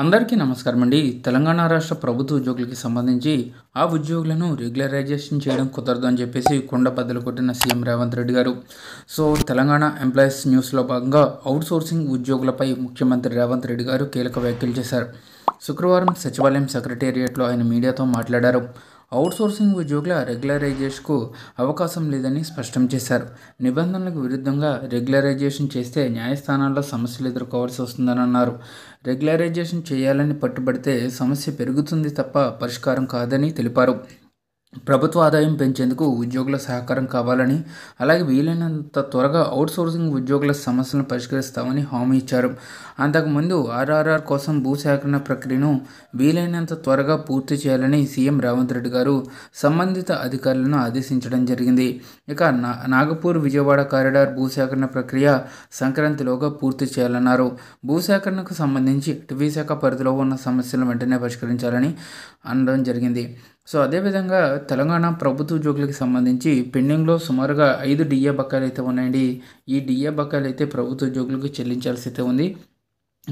అందరికీ నమస్కారం అండి. తెలంగాణ రాష్ట్ర ప్రభుత్వ ఉద్యోగులకి సంబంధించి ఆ ఉద్యోగులను రెగ్యులరైజేషన్ చేయడం కుదరదు అని చెప్పేసి కుండ బద్దలు కొట్టిన సీఎం రేవంత్ రెడ్డి గారు. సో తెలంగాణ ఎంప్లాయీస్ న్యూస్లో భాగంగా అవుట్సోర్సింగ్ ఉద్యోగులపై ముఖ్యమంత్రి రేవంత్ రెడ్డి గారు కీలక వ్యాఖ్యలు చేశారు. శుక్రవారం సచివాలయం సెక్రటేరియట్లో ఆయన మీడియాతో మాట్లాడారు. అవుట్సోర్సింగ్ ఉద్యోగుల రెగ్యులరైజేషన్కు అవకాశం లేదని స్పష్టం చేశారు. నిబంధనలకు విరుద్ధంగా రెగ్యులరైజేషన్ చేస్తే న్యాయస్థానాల్లో సమస్యలు ఎదుర్కోవాల్సి వస్తుందని అన్నారు. రెగ్యులరైజేషన్ చేయాలని పట్టుబడితే సమస్య పెరుగుతుంది తప్ప పరిష్కారం కాదని తెలిపారు. ప్రభుత్వ ఆదాయం పెంచేందుకు ఉద్యోగుల సహకారం కావాలని, అలాగే వీలైనంత త్వరగా అవుట్సోర్సింగ్ ఉద్యోగుల సమస్యలను పరిష్కరిస్తామని హామీ ఇచ్చారు. అంతకుముందు ఆర్ఆర్ఆర్ కోసం భూసేకరణ ప్రక్రియను వీలైనంత త్వరగా పూర్తి చేయాలని సీఎం రేవంత్ రెడ్డి గారు సంబంధిత అధికారులను ఆదేశించడం జరిగింది. ఇక నాగపూర్ విజయవాడ కారిడార్ భూసేకరణ ప్రక్రియ సంక్రాంతిలోగా పూర్తి చేయాలన్నారు. భూసేకరణకు సంబంధించి అటవీ శాఖ పరిధిలో ఉన్న సమస్యలను వెంటనే పరిష్కరించాలని అనడం జరిగింది. సో అదేవిధంగా తెలంగాణ ప్రభుత్వ ఉద్యోగులకు సంబంధించి పెండింగ్లో సుమారుగా 5 డిఏ బకాయిలు అయితే ఉన్నాయండి. ఈ డిఏ బకాయిలు అయితే ప్రభుత్వ ఉద్యోగులకు చెల్లించాల్సి అయితే ఉంది.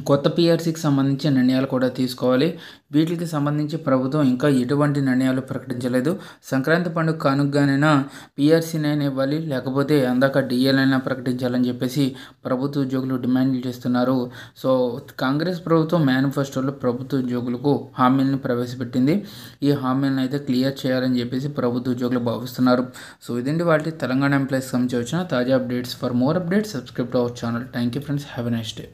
కొత్త పీఆర్సీకి సంబంధించి నిర్ణయాలు కూడా తీసుకోవాలి. వీటికి సంబంధించి ప్రభుత్వం ఇంకా ఎటువంటి నిర్ణయాలు ప్రకటించలేదు. సంక్రాంతి పండుగ కానుకగానైనా పీఆర్సీనైనా ఇవ్వాలి, లేకపోతే అందాక డిఏలైనా ప్రకటించాలని చెప్పేసి ప్రభుత్వ ఉద్యోగులు డిమాండ్లు చేస్తున్నారు. సో కాంగ్రెస్ ప్రభుత్వం మేనిఫెస్టోలో ప్రభుత్వ ఉద్యోగులకు హామీలను ప్రవేశపెట్టింది. ఈ హామీలను అయితే క్లియర్ చేయాలని చెప్పేసి ప్రభుత్వ ఉద్యోగులు భావిస్తున్నారు. సో ఇదండి వాటి తెలంగాణ ఎంప్లాయీస్ సంబంధించి వచ్చిన తాజా updates. For more updates subscribe to our channel. Thank you friends. Have a nice day.